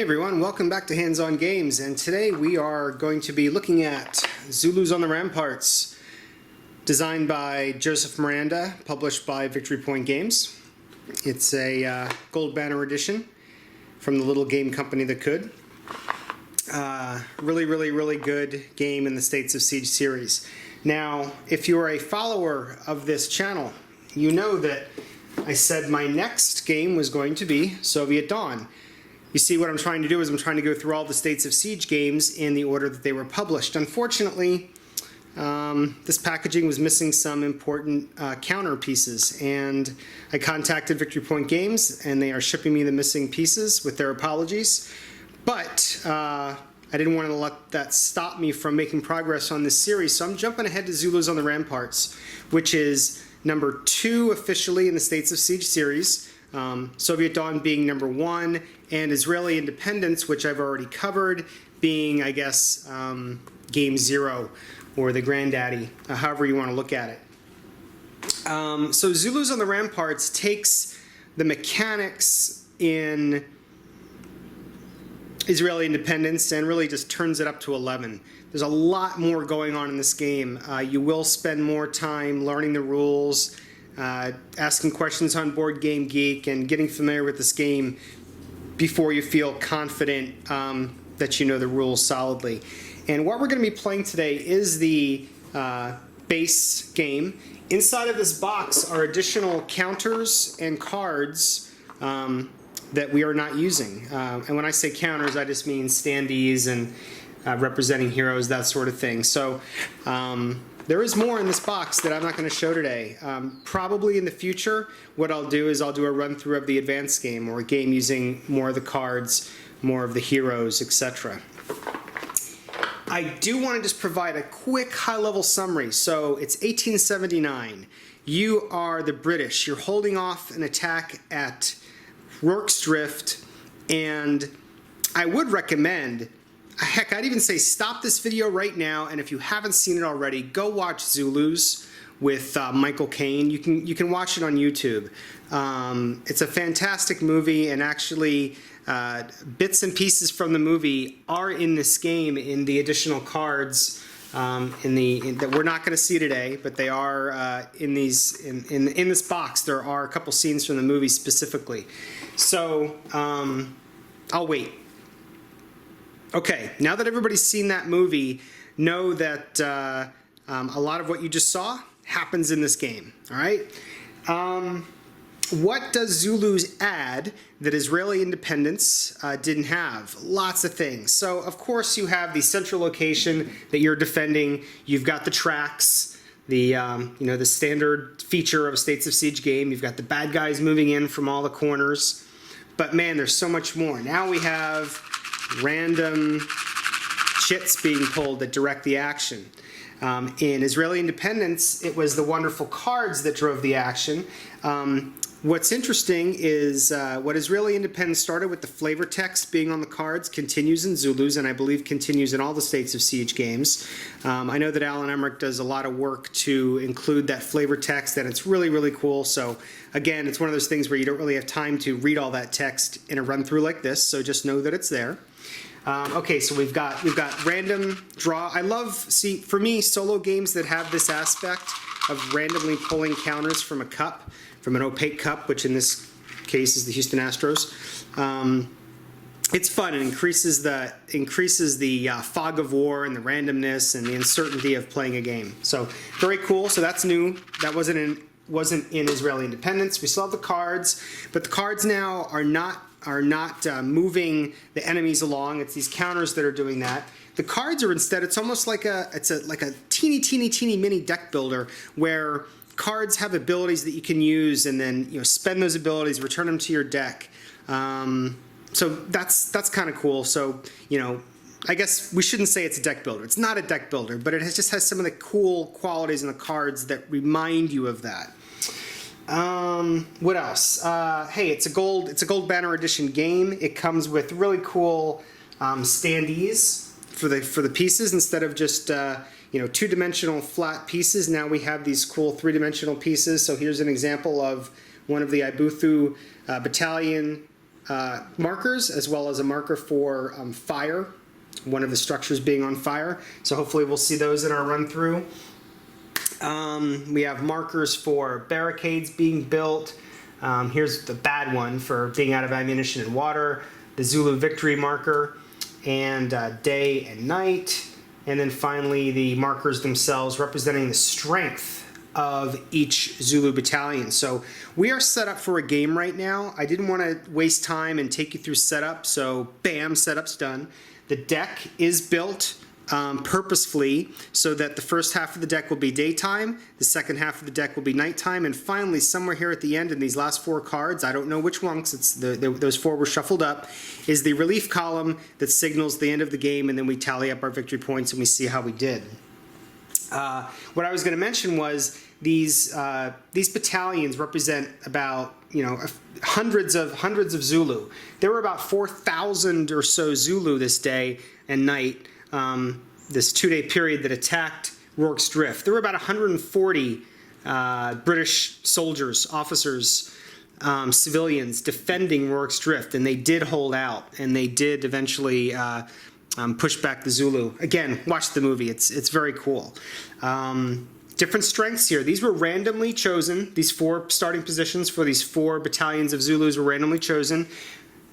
everyone, welcome back to Hands-On Games, and today we are going to be looking at Zulus on the Ramparts, designed by Joseph Miranda, published by Victory Point Games. It's a gold banner edition from the little game company that could. Really good game in the States of Siege series. Now, if you're a follower of this channel, you know that I said my next game was going to be Soviet Dawn. You see, what I'm trying to do is I'm trying to go through all the States of Siege games in the order that they were published. Unfortunately, this packaging was missing some important counter pieces, and I contacted Victory Point Games, and they are shipping me the missing pieces with their apologies. But I didn't want to let that stop me from making progress on this series, so I'm jumping ahead to Zulus on the Ramparts, which is number 2 officially in the States of Siege series. Soviet Dawn being number 1, and Israeli Independence, which I've already covered, being, I guess, Game 0, or the granddaddy, however you want to look at it. So Zulus on the Ramparts takes the mechanics in Israeli Independence and really just turns it up to 11. There's a lot more going on in this game. You will spend more time learning the rules, asking questions on Board Game Geek, and getting familiar with this game before you feel confident that you know the rules solidly. And what we're going to be playing today is the base game. Inside of this box are additional counters and cards that we are not using. And when I say counters, I just mean standees and representing heroes, that sort of thing. So there is more in this box that I'm not going to show today. Probably in the future, what I'll do is I'll do a run-through of the advanced game, or a game using more of the cards, more of the heroes, etc. I do want to just provide a quick high-level summary. So it's 1879. You are the British. You're holding off an attack at Rorke's Drift, and I would recommend, heck, I'd even say stop this video right now, and if you haven't seen it already, go watch Zulus with Michael Caine. You can watch it on YouTube. It's a fantastic movie, and actually bits and pieces from the movie are in this game in the additional cards that we're not going to see today, but they are in this box. There are a couple scenes from the movie specifically. So I'll wait. Okay, now that everybody's seen that movie, know that a lot of what you just saw happens in this game, all right? What does Zulus add that Israeli Independence didn't have? Lots of things. So, of course, you have the central location that you're defending. You've got the tracks, the the standard feature of a States of Siege game. You've got the bad guys moving in from all the corners. But man, there's so much more. Now we have random chits being pulled that direct the action. In Israeli Independence, it was the wonderful cards that drove the action. What's interesting is what Israeli Independence started with the flavor text being on the cards continues in Zulus, and I believe continues in all the States of Siege games. I know that Alan Emmerich does a lot of work to include that flavor text, and it's really cool. So again, it's one of those things where you don't really have time to read all that text in a run-through like this, so just know that it's there. Okay, so we've got random draw. I love, for me, solo games that have this aspect of randomly pulling counters from a cup, from an opaque cup, which in this case is the Houston Astros. It's fun. It increases the fog of war and the randomness and the uncertainty of playing a game. So very cool. So that's new. That wasn't in Israeli Independence. We still have the cards, but the cards now are not moving the enemies along. It's these counters that are doing that. The cards are instead, it's almost like a teeny mini deck builder where cards have abilities that you can use and then spend those abilities, return them to your deck. So that's kind of cool. So I guess we shouldn't say it's a deck builder. It's not a deck builder, but it just has some of the cool qualities in the cards that remind you of that. What else? Hey, it's a gold banner edition game. It comes with really cool standees for the pieces instead of just two-dimensional flat pieces. Now we have these cool three-dimensional pieces. So here's an example of one of the Ibuthu battalion markers, as well as a marker for fire, one of the structures being on fire. So hopefully we'll see those in our run through. We have markers for barricades being built. Here's the bad one for being out of ammunition and water, the Zulu victory marker, and day and night. And then finally the markers themselves representing the strength of each Zulu battalion. So we are set up for a game right now. I didn't want to waste time and take you through setup, so bam, setup's done. The deck is built purposefully so that the first half of the deck will be daytime, the second half of the deck will be nighttime, and finally somewhere here at the end in these last 4 cards, I don't know which ones, it's those 4 were shuffled up, is the relief column that signals the end of the game, and then we tally up our victory points and we see how we did. What I was going to mention was these battalions represent about hundreds of Zulu. There were about 4,000 or so Zulu this day and night, this 2-day period that attacked Rorke's Drift. There were about 140 British soldiers, officers, civilians defending Rorke's Drift, and they did hold out, and they did eventually push back the Zulu. Again, watch the movie. It's very cool. Different strengths here. These were randomly chosen. These 4 starting positions for these 4 battalions of Zulus were randomly chosen.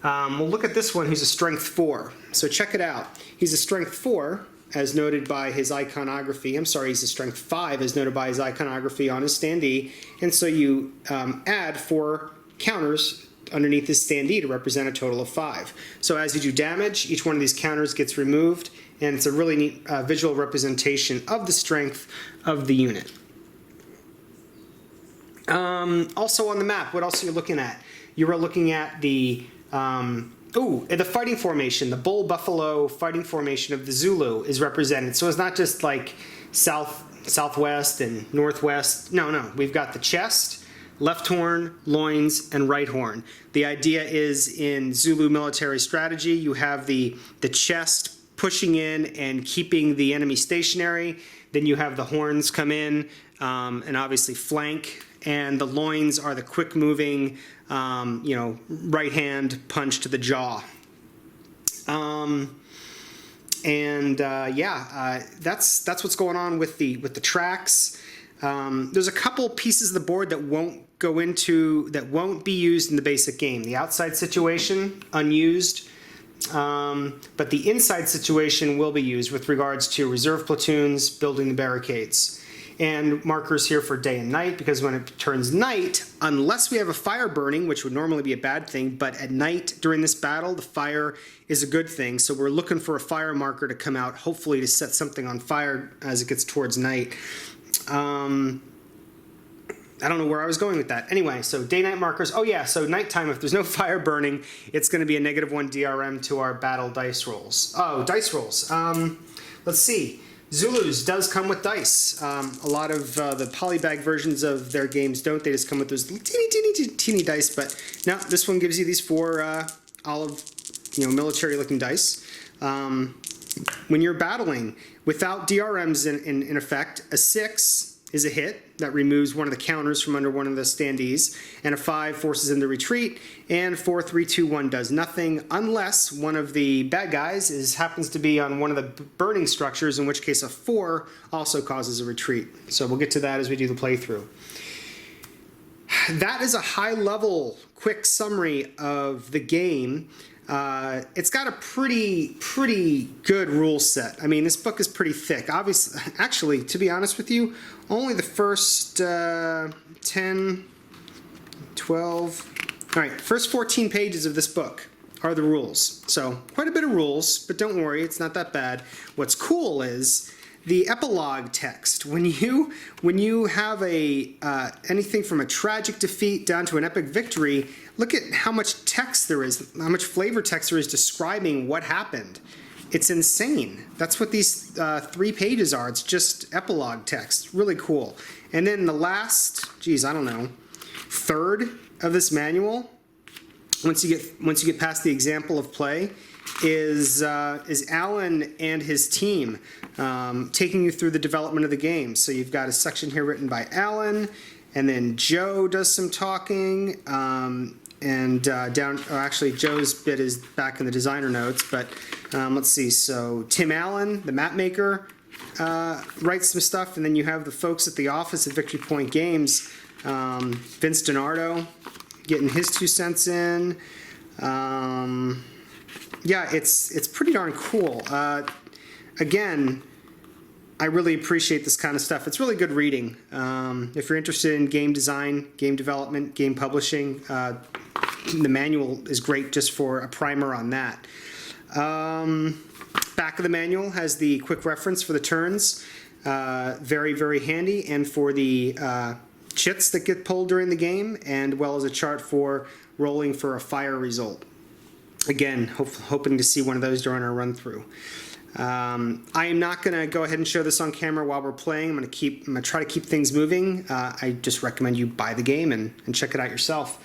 We'll look at this one who's a strength 4. So check it out. He's a strength 4 as noted by his iconography. I'm sorry, he's a strength 5 as noted by his iconography on his standee. And so you add 4 counters underneath his standee to represent a total of 5. So as you do damage, each one of these counters gets removed, and it's a really neat visual representation of the strength of the unit. Also on the map, what else are you looking at? You are looking at the fighting formation. The bull buffalo fighting formation of the Zulu is represented. So it's not just like southwest and northwest. No, we've got the chest, left horn, loins, and right horn. The idea is in Zulu military strategy, you have the chest pushing in and keeping the enemy stationary. Then you have the horns come in and obviously flank, and the loins are the quick moving, right hand punch to the jaw. That's what's going on with the tracks. There's a couple pieces of the board that won't be used in the basic game. The outside situation, unused, but the inside situation will be used with regards to reserve platoons building the barricades. And markers here for day and night, because when it turns night, unless we have a fire burning, which would normally be a bad thing, but at night during this battle, the fire is a good thing. So we're looking for a fire marker to come out, hopefully to set something on fire as it gets towards night. I don't know where I was going with that. Anyway, so day-night markers. Oh yeah, so nighttime, if there's no fire burning, it's going to be a -1 DRM to our battle dice rolls. Oh, dice rolls. Let's see. Zulus does come with dice. A lot of the polybag versions of their games don't. They just come with those teeny dice. But no, this one gives you these 4 olive, military-looking dice. When you're battling without DRMs in effect, a 6 is a hit that removes one of the counters from under one of the standees, and a 5 forces them to retreat, and 4, 3, 2, 1 does nothing unless one of the bad guys happens to be on one of the burning structures, in which case a 4 also causes a retreat. So we'll get to that as we do the playthrough. That is a high-level, quick summary of the game. It's got a pretty good rule set. I mean, this book is pretty thick. Obviously, actually, to be honest with you, only the first 10, 12, all right, first 14 pages of this book are the rules. So quite a bit of rules, but don't worry, it's not that bad. What's cool is the epilogue text. When you have anything from a tragic defeat down to an epic victory, look at how much text there is, how much flavor text there is describing what happened. It's insane. That's what these 3 pages are. It's just epilogue text. Really cool. And then the last, third of this manual, once you get past the example of play, is Alan and his team taking you through the development of the game. So you've got a section here written by Alan, and then Joe does some talking. and actually Joe's bit is back in the designer notes, but let's see. So Tim Allen, the map maker, writes some stuff, and then you have the folks at the office at Victory Point Games, Vince DiNardo, getting his 2 cents in. Yeah, it's pretty darn cool. Again, I really appreciate this kind of stuff. It's really good reading. If you're interested in game design, game development, game publishing, the manual is great just for a primer on that. Back of the manual has the quick reference for the turns. Very, very handy, and for the chits that get pulled during the game, and well as a chart for rolling for a fire result. Again, hoping to see one of those during our run through. I am not going to go ahead and show this on camera while we're playing. I'm going to try to keep things moving. I just recommend you buy the game and check it out yourself.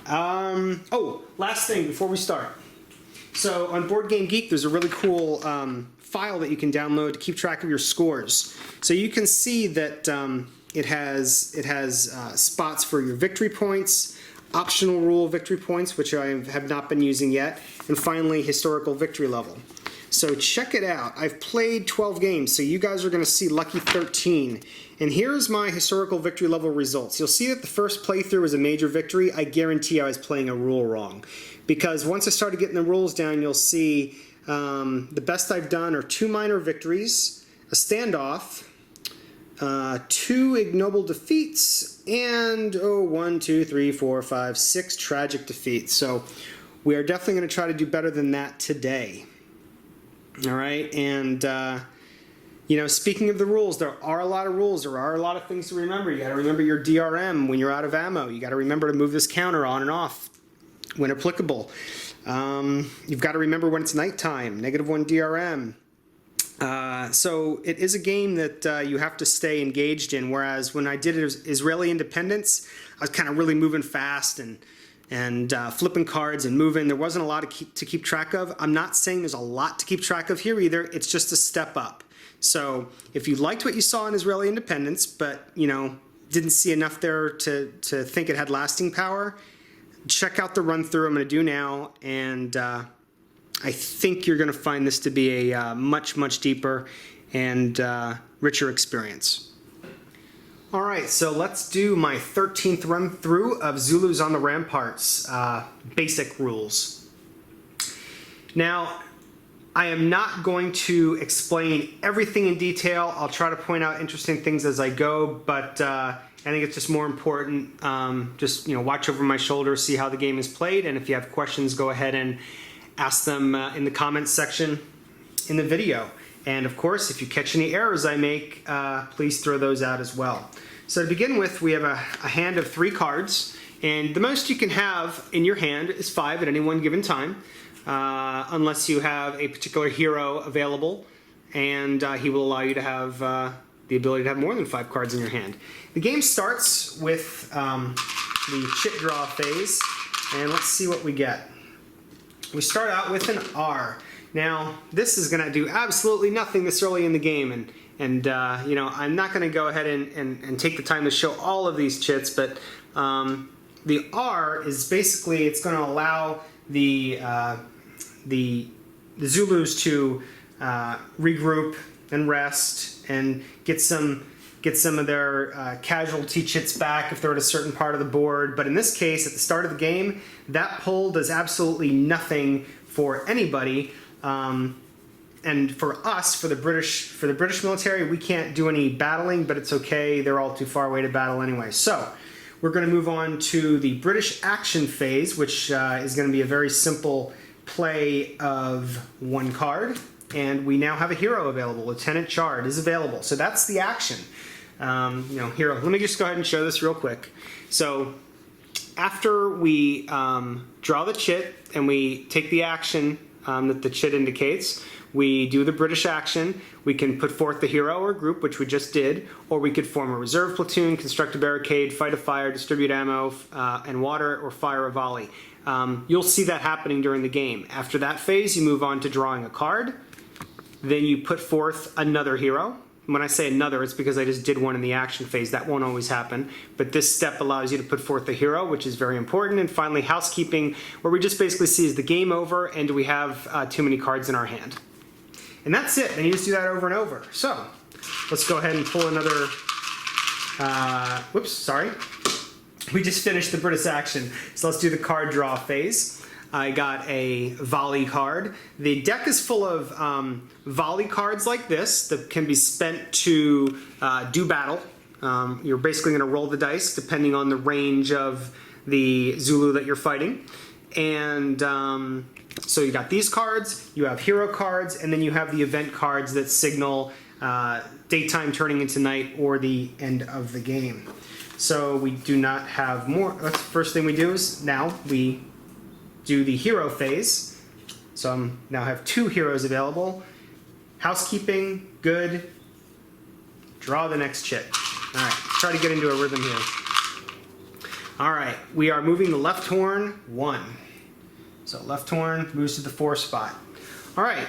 Oh, last thing before we start. So on Board Game Geek, there's a really cool file that you can download to keep track of your scores. So you can see that it has spots for your victory points, optional rule victory points, which I have not been using yet, and finally historical victory level. So check it out. I've played 12 games, so you guys are going to see lucky 13. And here's my historical victory level results. You'll see that the first playthrough was a major victory. I guarantee I was playing a rule wrong, because once I started getting the rules down, you'll see the best I've done are 2 minor victories, a standoff, 2 ignoble defeats, and 1, 2, 3, 4, 5, 6 tragic defeats. So we are definitely going to try to do better than that today. All right, and you know, speaking of the rules, there are a lot of rules. There are a lot of things to remember. You got to remember your DRM when you're out of ammo. You got to remember to move this counter on and off when applicable. You've got to remember when it's nighttime. -1 DRM. So it is a game that you have to stay engaged in. Whereas when I did Israeli Independence, I was kind of really moving fast and flipping cards and moving. There wasn't a lot to keep track of. I'm not saying there's a lot to keep track of here either. It's just a step up. So if you liked what you saw in Israeli Independence, but you know didn't see enough there to think it had lasting power, check out the run through I'm going to do now, and I think you're going to find this to be a much deeper and richer experience. All right, so let's do my 13th run through of Zulus on the Ramparts, basic rules. Now, I am not going to explain everything in detail. I'll try to point out interesting things as I go, but I think it's just more important, just watch over my shoulder, see how the game is played, and if you have questions, go ahead and ask them in the comments section in the video. And of course, if you catch any errors I make, please throw those out as well. So to begin with, we have a hand of 3 cards, and the most you can have in your hand is 5 at any one given time, unless you have a particular hero available, and he will allow you to have the ability to have more than 5 cards in your hand. The game starts with the chit draw phase, and let's see what we get. We start out with an R. Now, this is going to do absolutely nothing this early in the game, and I'm not going to go ahead and take the time to show all of these chits, but the R is basically, it's going to allow the Zulus to regroup and rest and get some of their casualty chits back if they're at a certain part of the board. But in this case, at the start of the game, that pull does absolutely nothing for anybody. And for us, for the British military, we can't do any battling, but it's okay. They're all too far away to battle anyway. So we're going to move on to the British action phase, which is going to be a very simple play of 1 card. And we now have a hero available. Lieutenant Chard is available. So that's the action. Hero. Let me just go ahead and show this real quick. So after we draw the chit and we take the action that the chit indicates, we do the British action. We can put forth the hero or group, which we just did, or we could form a reserve platoon, construct a barricade, fight a fire, distribute ammo and water, or fire a volley. You'll see that happening during the game. After that phase, you move on to drawing a card. Then you put forth another hero. When I say another, it's because I just did one in the action phase. That won't always happen. But this step allows you to put forth the hero, which is very important. And finally, housekeeping, where we just basically see is the game over and do we have too many cards in our hand. And that's it. And you just do that over and over. So let's go ahead and pull another... whoops, sorry. We just finished the British action. So let's do the card draw phase. I got a volley card. The deck is full of volley cards like this that can be spent to do battle. You're basically going to roll the dice depending on the range of the Zulu that you're fighting. And so you got these cards, you have hero cards, and then you have the event cards that signal daytime turning into night or the end of the game. So we do not have more. That's the first thing we do is now we do the hero phase. So I now have 2 heroes available. Housekeeping, good. Draw the next chit. All right, try to get into a rhythm here. All right, we are moving the left horn 1. So left horn moves to the 4 spot. All right,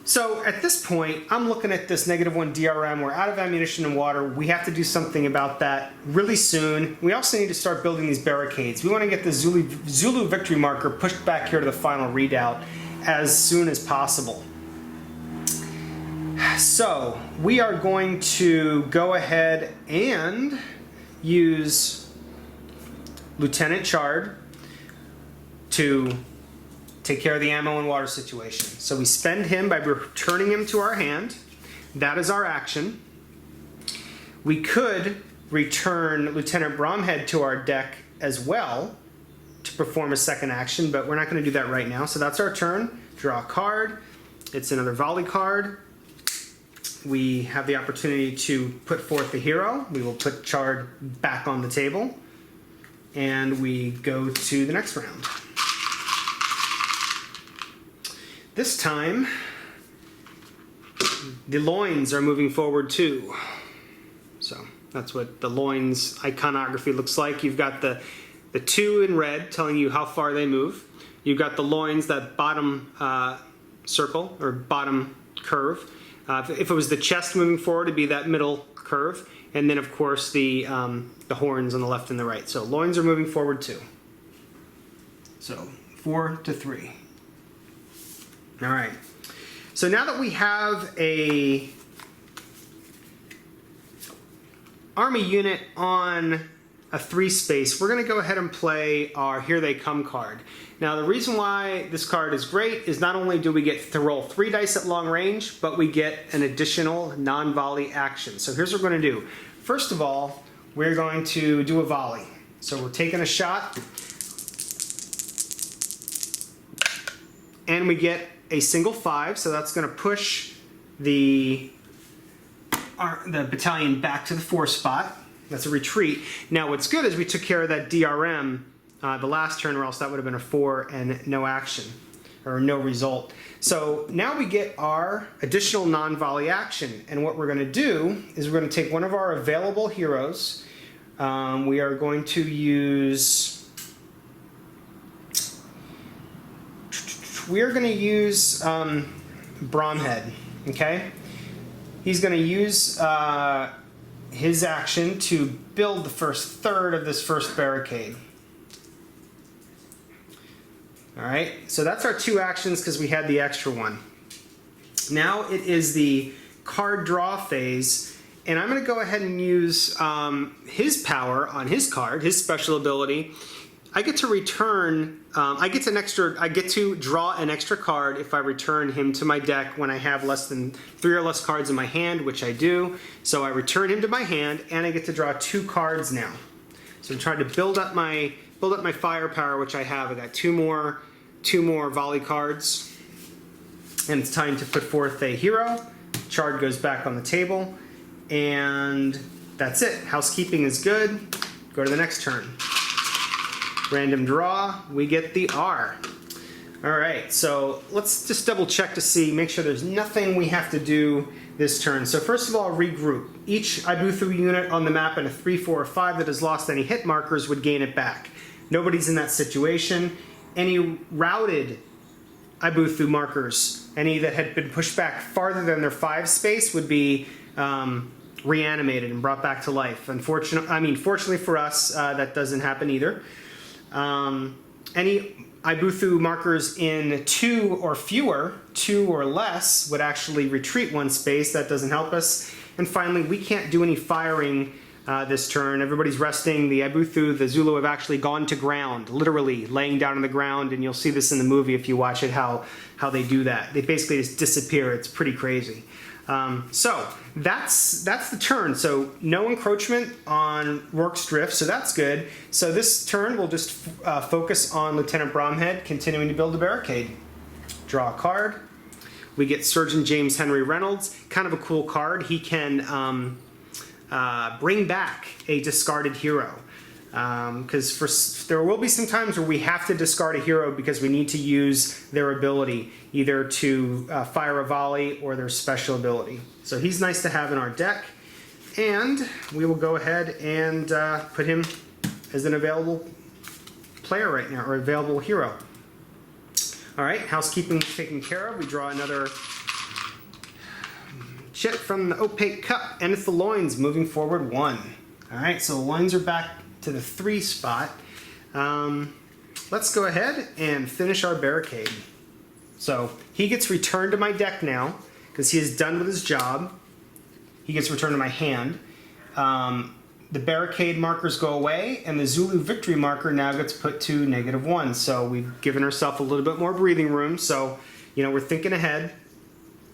so at this point, I'm looking at this -1 DRM. We're out of ammunition and water. We have to do something about that really soon. We also need to start building these barricades. We want to get the Zulu victory marker pushed back here to the final readout as soon as possible. So we are going to go ahead and use Lieutenant Chard to take care of the ammo and water situation. So we spend him by returning him to our hand. That is our action. We could return Lieutenant Bromhead to our deck as well to perform a second action, but we're not going to do that right now. So that's our turn. Draw a card. It's another volley card. We have the opportunity to put forth the hero. We will put Chard back on the table. And we go to the next round. This time, the loins are moving forward too. So that's what the loins iconography looks like. You've got the 2 in red telling you how far they move. You've got the loins, that bottom circle or bottom curve. If it was the chest moving forward, it'd be that middle curve. And then, of course, the horns on the left and the right. So loins are moving forward too. So 4 to 3. All right. So now that we have a army unit on a 3 space, we're going to go ahead and play our Here They Come card. Now the reason why this card is great is not only do we get to roll 3 dice at long range, but we get an additional non-volley action. So here's what we're going to do. First of all, we're going to do a volley. So we're taking a shot, and we get a single 5, so that's going to push the battalion back to the 4 spot. That's a retreat. Now what's good is we took care of that DRM the last turn, or else that would have been a 4 and no action, or no result. So now we get our additional non-volley action, and what we're going to do is we're going to take one of our available heroes. We are going to use... We're going to use Bromhead, okay? He's going to use his action to build the first third of this first barricade. All right, so that's our 2 actions because we had the extra one. Now it is the card draw phase, and I'm going to go ahead and use his power on his card, his special ability. I get to return, I get to draw an extra card if I return him to my deck when I have less than 3 or less cards in my hand, which I do. So I return him to my hand, and I get to draw 2 cards now. So I'm trying to build up my firepower, which I have. I got 2 more volley cards, and it's time to put forth a hero. Chard goes back on the table, and that's it. Housekeeping is good. Go to the next turn. Random draw, we get the R. All right, so let's just double check to see, make sure there's nothing we have to do this turn. So first of all, regroup. Each Ibuthu unit on the map in a 3, 4, or 5 that has lost any hit markers would gain it back. Nobody's in that situation. Any routed Ibuthu markers, any that had been pushed back farther than their 5 space, would be reanimated and brought back to life. Fortunately for us, that doesn't happen either. Any Ibuthu markers in 2 or fewer, 2 or less, would actually retreat 1 space. That doesn't help us. And finally, we can't do any firing this turn. Everybody's resting. The Ibuthu, the Zulu have actually gone to ground, literally laying down on the ground, and you'll see this in the movie if you watch it, how they do that. They basically just disappear. It's pretty crazy. So that's the turn. So no encroachment on Rourke's Drift, so that's good. So this turn we'll just focus on Lieutenant Bromhead continuing to build a barricade. Draw a card. We get Surgeon James Henry Reynolds, kind of a cool card. He can bring back a discarded hero. Because there will be some times where we have to discard a hero because we need to use their ability, either to fire a volley or their special ability. So he's nice to have in our deck, and we will go ahead and put him as an available player right now, or available hero. All right, housekeeping taken care of. We draw another chit from the opaque cup, and it's the loins moving forward 1. All right, so the loins are back to the 3 spot. Let's go ahead and finish our barricade. So he gets returned to my deck now because he is done with his job. He gets returned to my hand. The barricade markers go away, and the Zulu victory marker now gets put to -1. So we've given ourselves a little bit more breathing room. So, we're thinking ahead.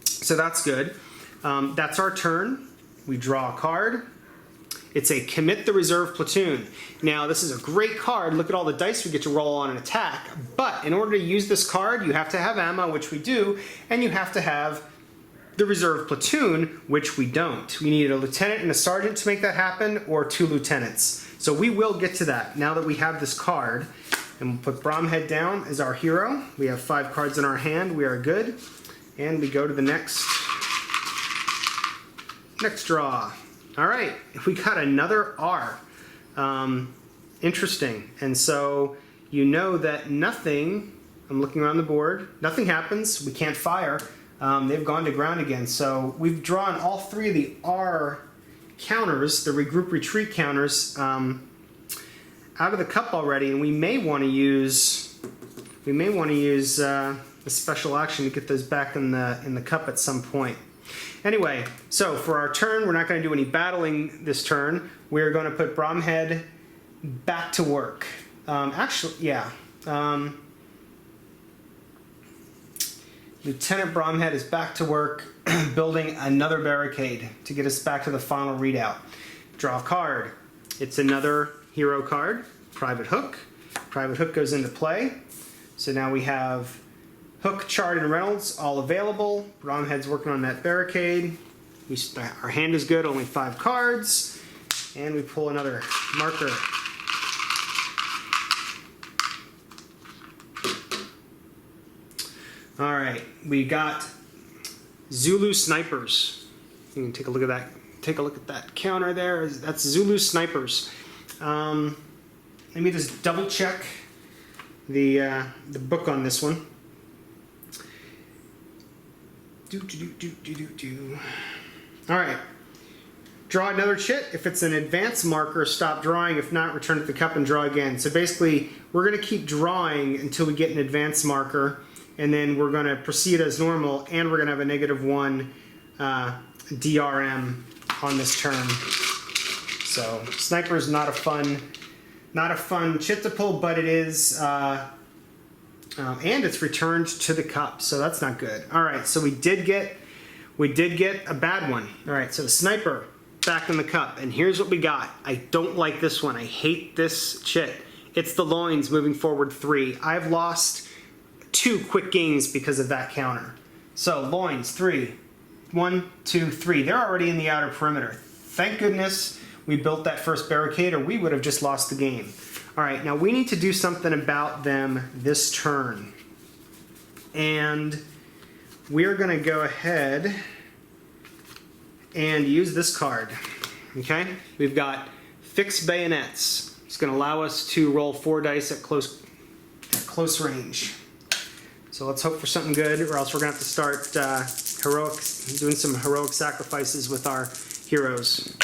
So that's good. That's our turn. We draw a card. It's a commit the reserve platoon. Now, this is a great card. Look at all the dice we get to roll on an attack. But in order to use this card, you have to have ammo, which we do, and you have to have the reserve platoon, which we don't. We need a lieutenant and a sergeant to make that happen, or 2 lieutenants. So we will get to that now that we have this card. And we'll put Bromhead down as our hero. We have 5 cards in our hand. We are good. And we go to the next draw. All right, we got another R. Interesting. And so you know that nothing, I'm looking around the board, nothing happens. We can't fire. They've gone to ground again. So we've drawn all 3 of the R counters, the regroup retreat counters, out of the cup already, and we may want to use a special action to get those back in the cup at some point. Anyway, so for our turn, we're not going to do any battling this turn. We're going to put Bromhead back to work. Lieutenant Bromhead is back to work building another barricade to get us back to the final readout. Draw a card. It's another hero card, Private Hook. Private Hook goes into play. So now we have Hook, Chard, and Reynolds all available. Bromhead's working on that barricade. Our hand is good, only 5 cards. And we pull another marker. All right, we got Zulu snipers. You can take a look at that. Take a look at that counter there. That's Zulu snipers. Let me just double check the book on this one. All right. Draw another chit. If it's an advance marker, stop drawing. If not, return to the cup and draw again. So basically, we're going to keep drawing until we get an advance marker, and then we're going to proceed as normal, and we're going to have a -1 DRM on this turn. So sniper is not a fun chit to pull, but it is, and it's returned to the cup, so that's not good. All right, so we did get a bad one. All right, so the sniper back in the cup, and here's what we got. I don't like this one. I hate this chit. It's the loins moving forward 3. I've lost 2 quick games because of that counter. So loins 3, 1, 2, 3. They're already in the outer perimeter. Thank goodness we built that first barricade, or we would have just lost the game. All right, now we need to do something about them this turn. And we're going to go ahead and use this card. Okay? We've got Fixed Bayonets. It's going to allow us to roll 4 dice at close range. So let's hope for something good, or else we're going to have to start doing some heroic sacrifices with our heroes.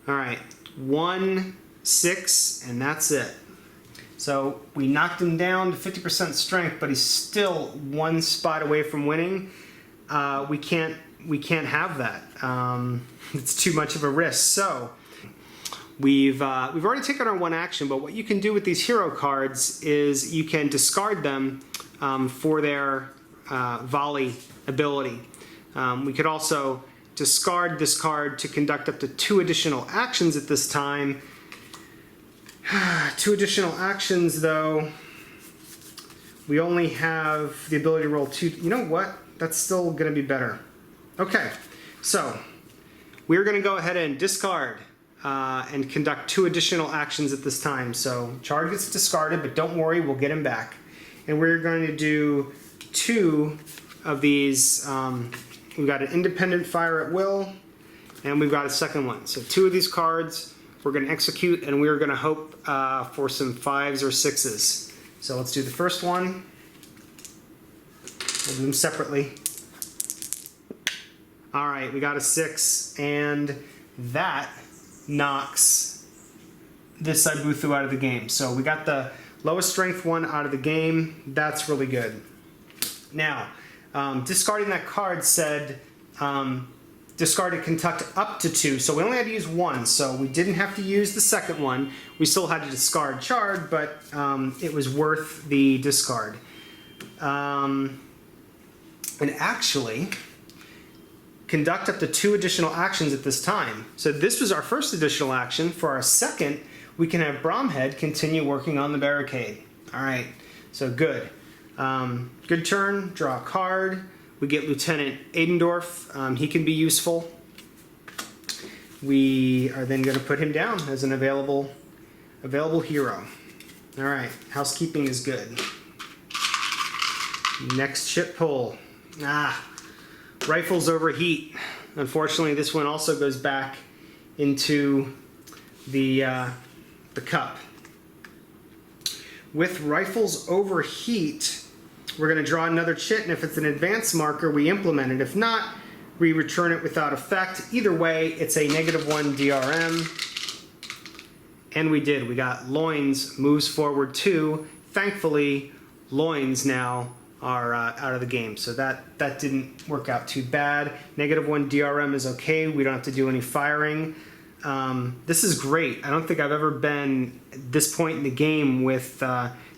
All right, 1, 6, and that's it. So we knocked him down to 50% strength, but he's still 1 spot away from winning. We can't have that. It's too much of a risk. So we've already taken our 1 action, but what you can do with these hero cards is you can discard them for their volley ability. We could also discard this card to conduct up to 2 additional actions at this time. 2 additional actions, though, we only have the ability to roll 2. You know what? That's still going to be better. Okay, so we're going to go ahead and discard and conduct 2 additional actions at this time. So Chard gets discarded, but don't worry, we'll get him back. And we're going to do 2 of these. We've got an independent fire at will, and we've got a second one. So 2 of these cards we're going to execute, and we're going to hope for some 5s or 6s. So let's do the first one. We'll do them separately. All right, we got a 6, and that knocks this Zaibuthu out of the game. So we got the lowest strength one out of the game. That's really good. Now, discarding that card said discard to conduct up to 2, so we only had to use 1, so we didn't have to use the second one. We still had to discard Chard, but it was worth the discard. And actually, conduct up to 2 additional actions at this time. So this was our first additional action. For our second, we can have Bromhead continue working on the barricade. All right, so good. Good turn, draw a card. We get Lieutenant Adendorf. He can be useful. We are then going to put him down as an available hero. All right, housekeeping is good. Next ship pull. Rifles overheat. Unfortunately, this one also goes back into the cup. With rifles overheat, we're going to draw another chit, and if it's an advanced marker, we implement it. If not, we return it without effect. Either way, it's a -1 DRM. And we did. We got Loins moves forward 2. Thankfully, Loins now are out of the game, so that didn't work out too bad. -1 DRM is okay. We don't have to do any firing. This is great. I don't think I've ever been at this point in the game with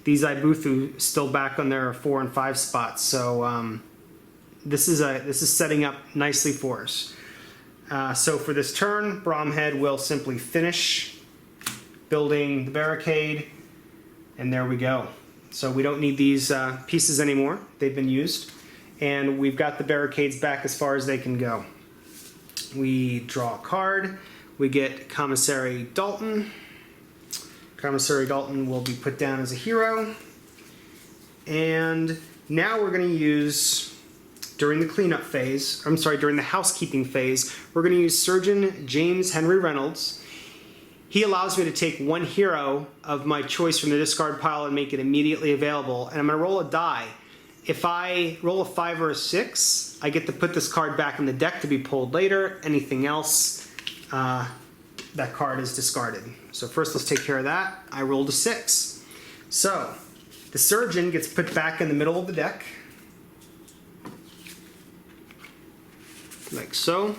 these Zaibuthu still back on their 4 and 5 spots. So this is setting up nicely for us. So for this turn, Bromhead will simply finish building the barricade, and there we go. So we don't need these pieces anymore. They've been used, and we've got the barricades back as far as they can go. We draw a card. We get Commissary Dalton. Commissary Dalton will be put down as a hero. And now we're going to use, during the cleanup phase, during the housekeeping phase, we're going to use Surgeon James Henry Reynolds. He allows me to take 1 hero of my choice from the discard pile and make it immediately available. And I'm going to roll a die. If I roll a 5 or a 6, I get to put this card back in the deck to be pulled later. Anything else, that card is discarded. So first let's take care of that. I rolled a 6. So the Surgeon gets put back in the middle of the deck. Like so.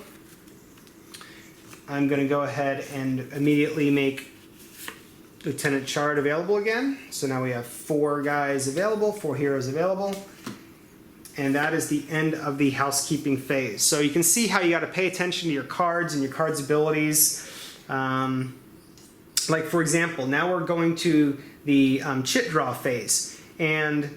I'm going to go ahead and immediately make Lieutenant Chard available again. So now we have 4 guys available, 4 heroes available. And that is the end of the housekeeping phase. So you can see how you got to pay attention to your cards and your cards' abilities. Like for example, now we're going to the chit draw phase. And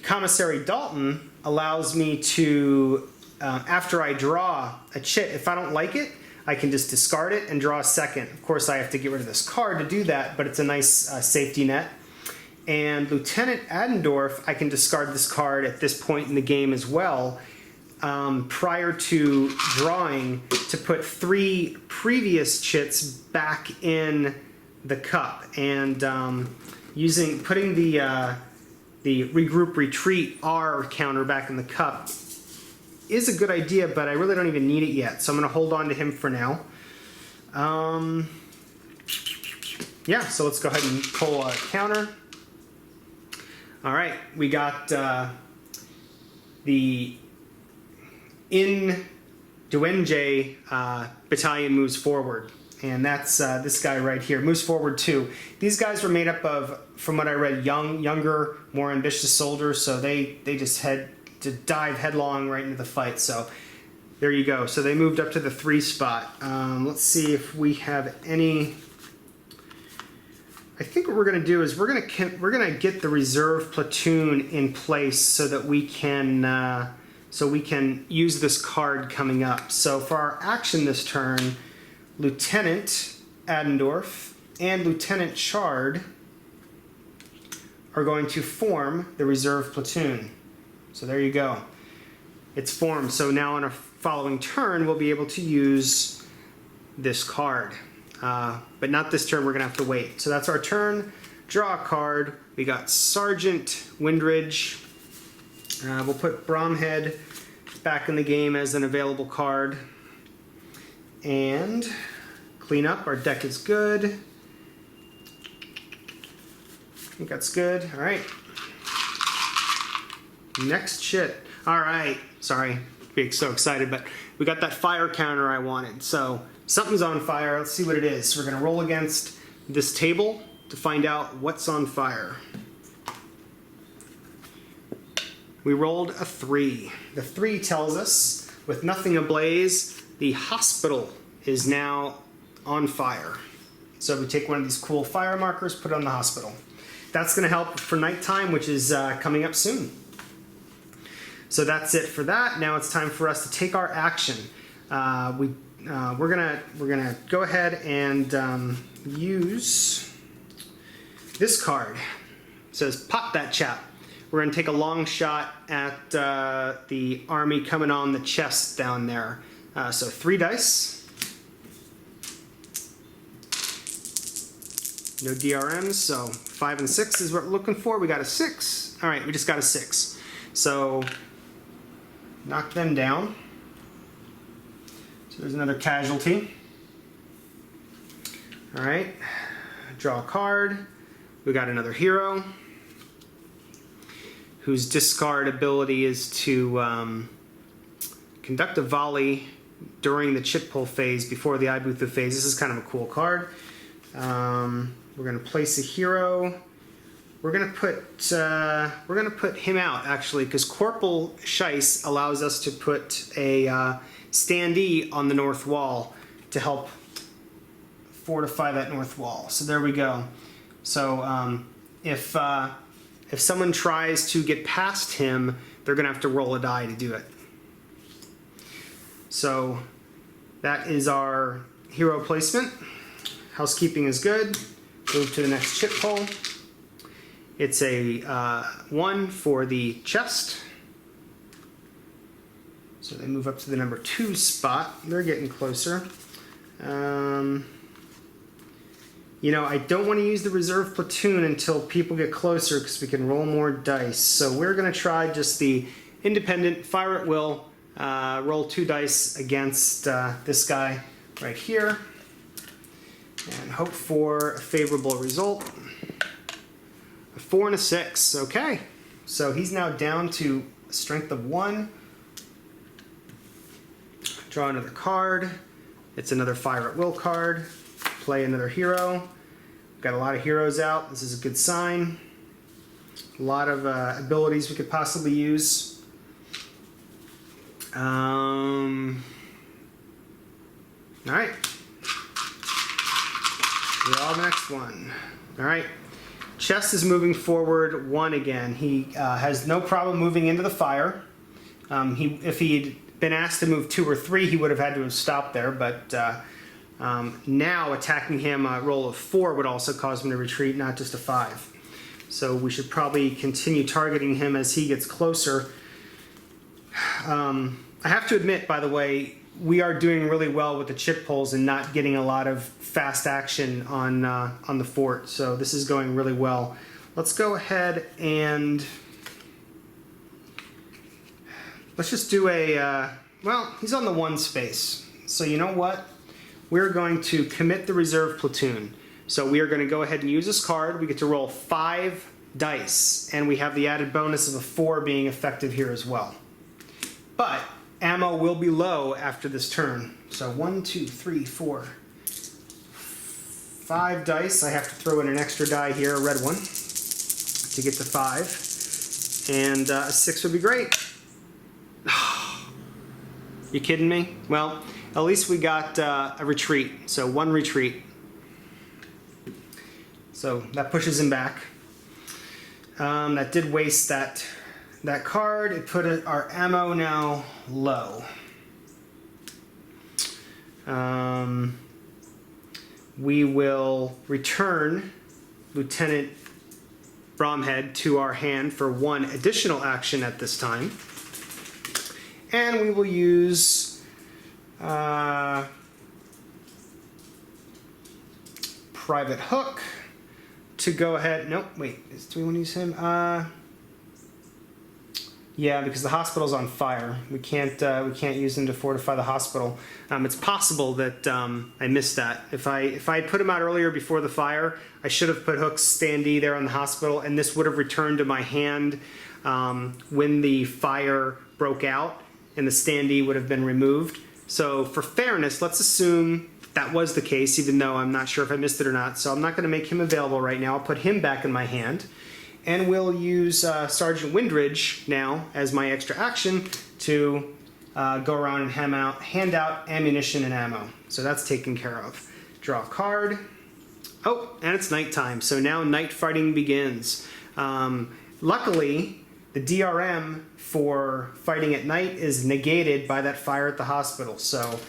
Commissary Dalton allows me to, after I draw a chit, if I don't like it, I can just discard it and draw a second. Of course, I have to get rid of this card to do that, but it's a nice safety net. And Lieutenant Adendorf, I can discard this card at this point in the game as well, prior to drawing, to put 3 previous chits back in the cup. And putting the regroup retreat R counter back in the cup is a good idea, but I really don't even need it yet. So I'm going to hold on to him for now. Yeah, so let's go ahead and pull a counter. All right, we got the In Duenge battalion moves forward. And that's this guy right here, moves forward too. These guys were made up of, from what I read, younger, more ambitious soldiers, so they just had to dive headlong right into the fight. So there you go. So they moved up to the 3 spot. Let's see if we have any. I think what we're going to do is we're going to get the reserve platoon in place so that we can use this card coming up. So for our action this turn, Lieutenant Adendorf and Lieutenant Chard are going to form the reserve platoon. So there you go. It's formed. So now on a following turn, we'll be able to use this card. But not this turn, we're going to have to wait. So that's our turn. Draw a card. We got Sergeant Windridge. We'll put Bromhead back in the game as an available card. And clean up. Our deck is good. I think that's good. All right. Next shit. All right. Sorry, being so excited, but we got that fire counter I wanted. So something's on fire. Let's see what it is. So we're going to roll against this table to find out what's on fire. We rolled a 3. The 3 tells us, with nothing ablaze, the hospital is now on fire. So we take one of these cool fire markers, put it on the hospital. That's going to help for nighttime, which is coming up soon. So that's it for that. Now it's time for us to take our action. We're gonna go ahead and use this card. It says pop that chap. We're gonna take a long shot at the army coming on the chest down there. So 3 dice. No DRMs, so 5 and 6 is what we're looking for. We got a 6. All right, we just got a 6. So knock them down. So there's another casualty. All right, draw a card. We got another hero whose discard ability is to conduct a volley during the chip pull phase before the Ibuthu phase. This is kind of a cool card. We're going to place a hero. We're going to put him out actually, because Corporal Scheiss allows us to put a standee on the north wall to help fortify that north wall. So there we go. So if someone tries to get past him, they're going to have to roll a die to do it. So that is our hero placement. Housekeeping is good. Move to the next chip pull. It's a 1 for the chest. So they move up to the number 2 spot. They're getting closer. You know, I don't want to use the reserve platoon until people get closer because we can roll more dice. So we're going to try just the independent, fire at will, roll 2 dice against this guy right here, and hope for a favorable result. A 4 and a 6. Okay, so he's now down to a strength of 1. Draw another card. It's another fire at will card. Play another hero. Got a lot of heroes out. This is a good sign. A lot of abilities we could possibly use. All right. Draw the next one. All right. Chest is moving forward 1 again. He has no problem moving into the fire. If he'd been asked to move 2 or 3, he would have had to have stopped there, but now attacking him, a roll of 4 would also cause him to retreat, not just a 5. So we should probably continue targeting him as he gets closer. I have to admit, by the way, we are doing really well with the chip pulls and not getting a lot of fast action on the fort. So this is going really well. Let's go ahead and let's just do a, well, he's on the 1 space. So you know what? We're going to commit the reserve platoon. So we are going to go ahead and use this card. We get to roll 5 dice, and we have the added bonus of a 4 being effective here as well. But ammo will be low after this turn. So 1, 2, 3, 4, 5 dice. I have to throw in an extra die here, a red one, to get to 5. And a 6 would be great. You kidding me? Well, at least we got a retreat. So 1 retreat. So that pushes him back. That did waste that card. It put our ammo now low. We will return Lieutenant Bromhead to our hand for 1 additional action at this time. And we will use Private Hook to go ahead. Nope, wait. Do we want to use him? Yeah, because the hospital's on fire. We can't use him to fortify the hospital. It's possible that I missed that. If I had put him out earlier before the fire, I should have put Hook's standee there on the hospital, and this would have returned to my hand when the fire broke out, and the standee would have been removed. So for fairness, let's assume that was the case, even though I'm not sure if I missed it or not. So I'm not going to make him available right now. I'll put him back in my hand. And we'll use Sergeant Windridge now as my extra action to go around and hand out ammunition and ammo. So that's taken care of. Draw a card. Oh, and it's nighttime. So now night fighting begins. Luckily, the DRM for fighting at night is negated by that fire at the hospital. So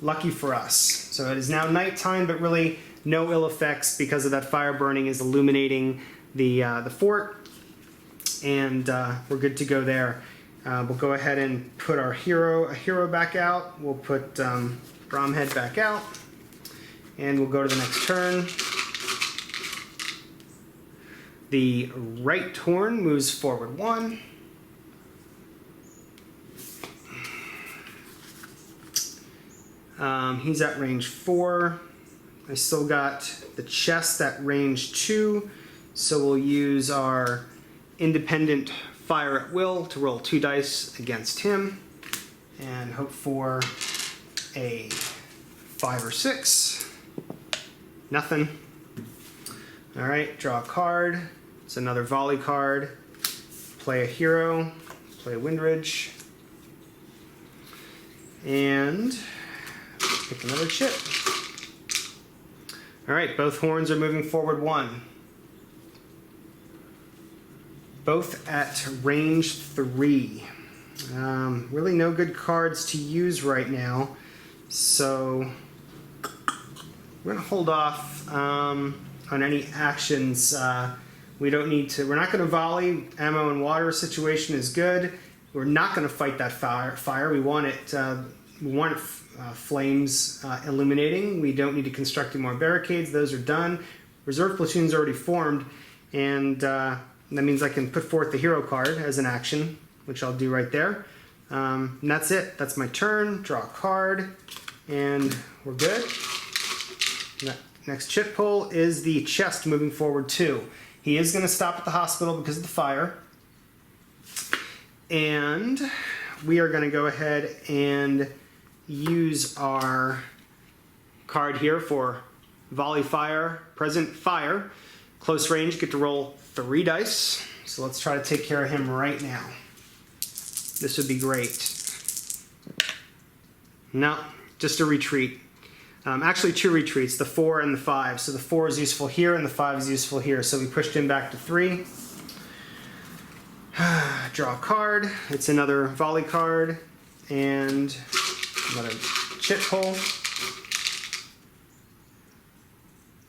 lucky for us. So it is now nighttime, but really no ill effects because of that fire burning is illuminating the fort, and we're good to go there. We'll go ahead and put our hero back out. We'll put Bromhead back out, and we'll go to the next turn. The right horn moves forward 1. He's at range 4. I still got the chest at range 2, so we'll use our independent fire at will to roll 2 dice against him and hope for a 5 or 6. Nothing. All right, draw a card. It's another volley card. Play a hero, play a Windridge, and pick another chip. All right, both horns are moving forward 1. Both at range 3. Really no good cards to use right now, so we're gonna hold off on any actions. We don't need to. We're not going to volley. Ammo and water situation is good. We're not going to fight that fire. We want it. We want flames illuminating. We don't need to construct any more barricades. Those are done. Reserve platoon's already formed, and that means I can put forth the hero card as an action, which I'll do right there. And that's it. That's my turn. Draw a card, and we're good. Next chip pull is the chest moving forward 2. He is going to stop at the hospital because of the fire. And we are going to go ahead and use our card here for volley fire, present fire. Close range, get to roll 3 dice. So let's try to take care of him right now. This would be great. No, just a retreat. Actually 2 retreats, the 4 and the 5. So the 4 is useful here and the 5 is useful here. So we pushed him back to 3. Draw a card. It's another volley card and another chip pull.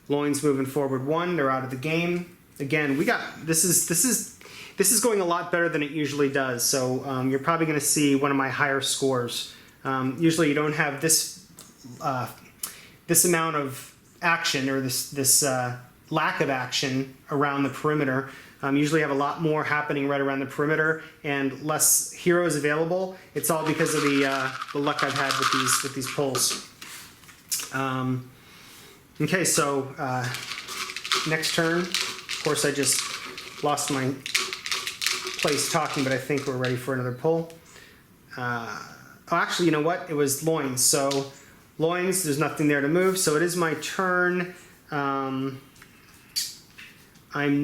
Loins moving forward 1. They're out of the game. Again, we got this is going a lot better than it usually does. So you're probably going to see one of my higher scores. Usually you don't have this amount of action or this lack of action around the perimeter. Usually have a lot more happening right around the perimeter and less heroes available. It's all because of the luck I've had with these pulls. Okay, so next turn. Of course, I just lost my place talking, but I think we're ready for another pull. Oh, actually, you know what? It was loins. So loins, there's nothing there to move, so it is my turn. I'm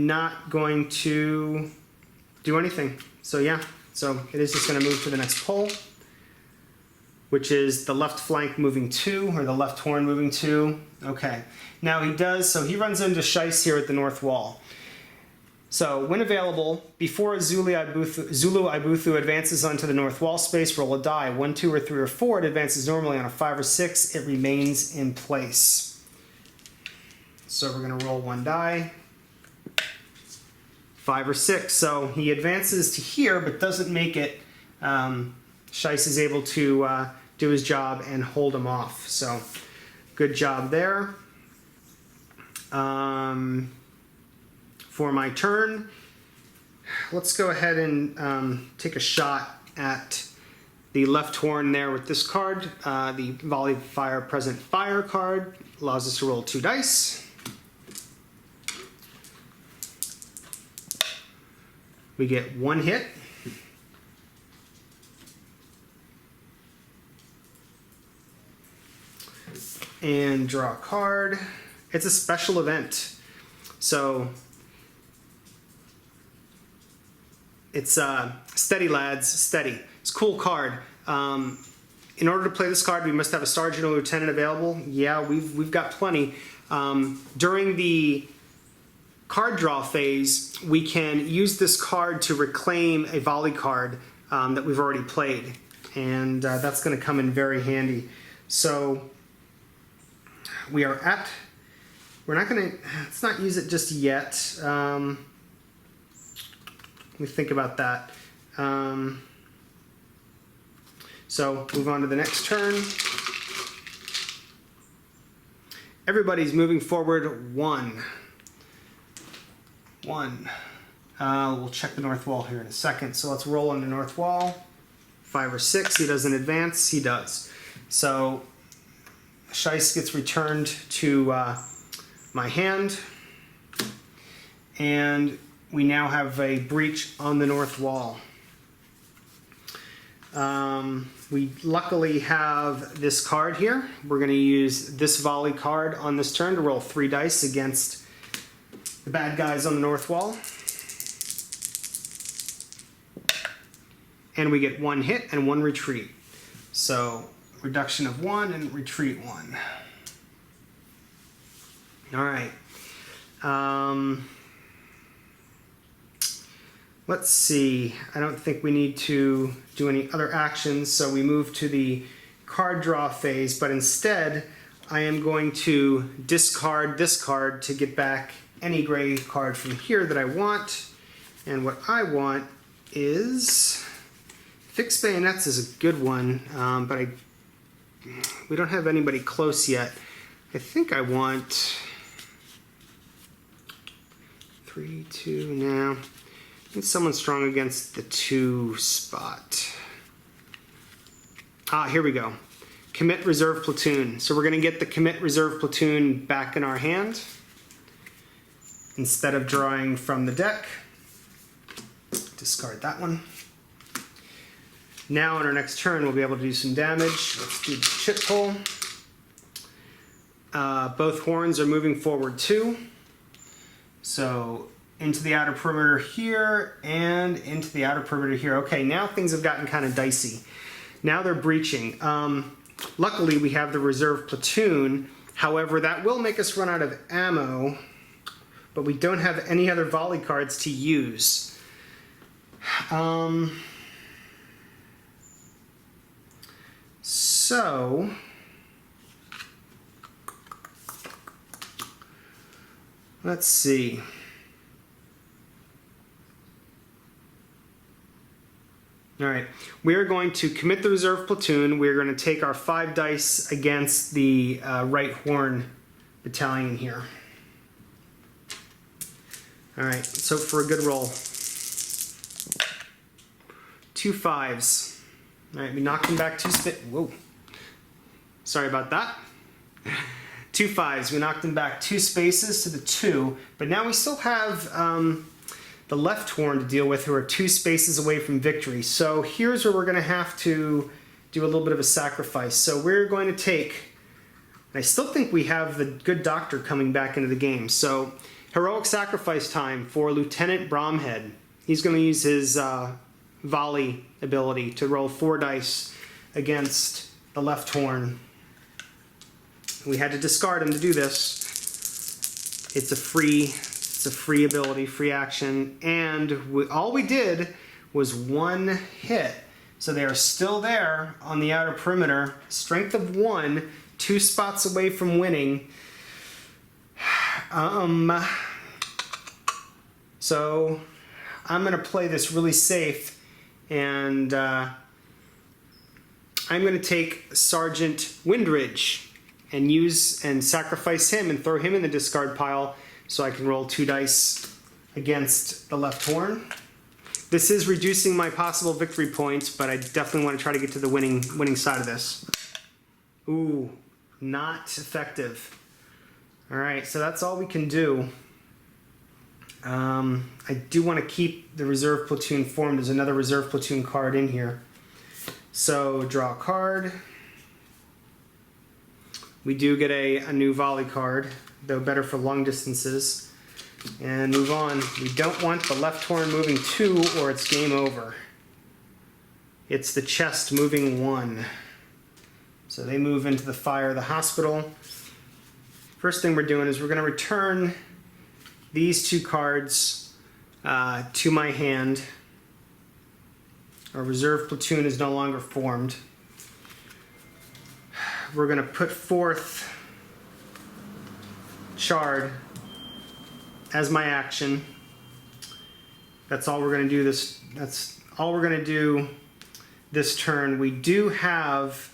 not going to do anything. So yeah, so it is just going to move to the next pull, which is the left flank moving 2, or the left horn moving 2. Okay, now he does, so he runs into Shice here at the north wall. So when available, before a Zulu Ibuthu advances onto the north wall space, roll a die. 1, 2, or 3, or 4. It advances normally. On a 5 or 6, it remains in place. So we're going to roll 1 die. 5 or 6. So he advances to here, but doesn't make it. Shice is able to do his job and hold him off. So good job there. For my turn, let's go ahead and take a shot at the left horn there with this card. The Volley Fire Present Fire card allows us to roll 2 dice. We get 1 hit. And draw a card. It's a special event. So it's Steady Lads, Steady. It's a cool card. In order to play this card, we must have a sergeant or lieutenant available. Yeah, we've got plenty. During the card draw phase, we can use this card to reclaim a volley card that we've already played, and that's going to come in very handy. So we're not going to, let's not use it just yet. Let me think about that. So move on to the next turn. Everybody's moving forward 1. We'll check the north wall here in a second. So let's roll on the north wall. 5 or 6. He doesn't advance. He does. So Shice gets returned to my hand. And we now have a breach on the north wall. We luckily have this card here. We're going to use this volley card on this turn to roll 3 dice against the bad guys on the north wall. And we get 1 hit and 1 retreat. So reduction of 1 and retreat 1. All right. Let's see. I don't think we need to do any other actions, so we move to the card draw phase, but instead I am going to discard this card to get back any gray card from here that I want. And what I want is Fixed Bayonets is a good one, but we don't have anybody close yet. I think I want 3, 2 now. I need someone strong against the 2 spot. Here we go. Commit Reserve Platoon. So we're going to get the Commit Reserve Platoon back in our hand instead of drawing from the deck. Discard that one. Now on our next turn we'll be able to do some damage. Let's do the chip pull. Both horns are moving forward 2. So into the outer perimeter here and into the outer perimeter here. Okay, now things have gotten kind of dicey. Now they're breaching. Luckily we have the reserve platoon. However, that will make us run out of ammo, but we don't have any other volley cards to use. So let's see. All right, we are going to commit the reserve platoon. We're going to take our 5 dice against the right horn battalion here. All right, let's hope for a good roll. 2 5s. All right, we knocked them back 2 spaces. Whoa. Sorry about that. 2 5s. We knocked them back 2 spaces to the 2, but now we still have the left horn to deal with, who are 2 spaces away from victory. So here's where we're going to have to do a little bit of a sacrifice. So we're going to take, I still think we have the good doctor coming back into the game. So heroic sacrifice time for Lieutenant Bromhead. He's going to use his volley ability to roll 4 dice against the left horn. We had to discard him to do this. It's a free ability, free action, and all we did was 1 hit. So they are still there on the outer perimeter. Strength of 1, 2 spots away from winning. So I'm going to play this really safe, and I'm going to take Sergeant Windridge and use and sacrifice him and throw him in the discard pile so I can roll 2 dice against the left horn. This is reducing my possible victory points, but I definitely want to try to get to the winning side of this. Ooh, not effective. All right, so that's all we can do. I do want to keep the reserve platoon formed. There's another reserve platoon card in here. So draw a card. We do get a new volley card, though better for long distances. And move on. We don't want the left horn moving 2 or it's game over. It's the chest moving 1. So they move into the fire of the hospital. First thing we're doing is we're going to return these 2 cards to my hand. Our reserve platoon is no longer formed. We're going to put forth Chard as my action. That's all we're going to do that's all we're going to do this turn. We do have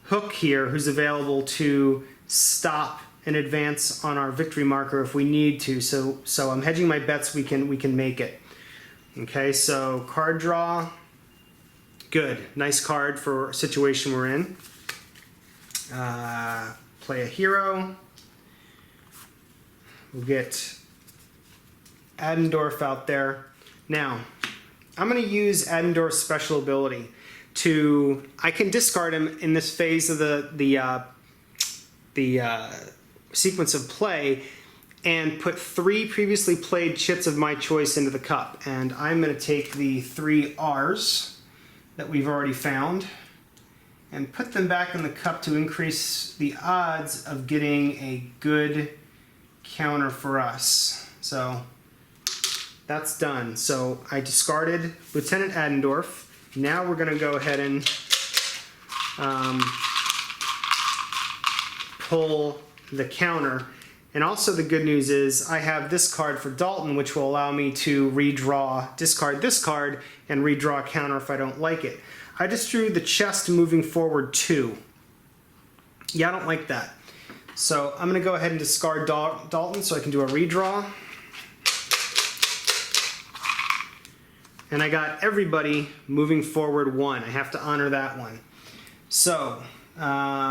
Hook here, who's available to stop an advance on our victory marker if we need to. So I'm hedging my bets we can make it. Okay, so card draw. Good. Nice card for a situation we're in. Play a hero. We'll get Adendorf out there. Now, I'm going to use Adendorf's special ability to, I can discard him in this phase of the sequence of play and put 3 previously played chits of my choice into the cup. And I'm going to take the 3 R's that we've already found and put them back in the cup to increase the odds of getting a good counter for us. So that's done. So I discarded Lieutenant Adendorf. Now we're going to go ahead and pull the counter. And also the good news is I have this card for Dalton, which will allow me to discard this card and redraw a counter if I don't like it. I just drew the chest moving forward 2. Yeah, I don't like that. So I'm going to go ahead and discard Dalton so I can do a redraw. And I got everybody moving forward 1. I have to honor that one. So,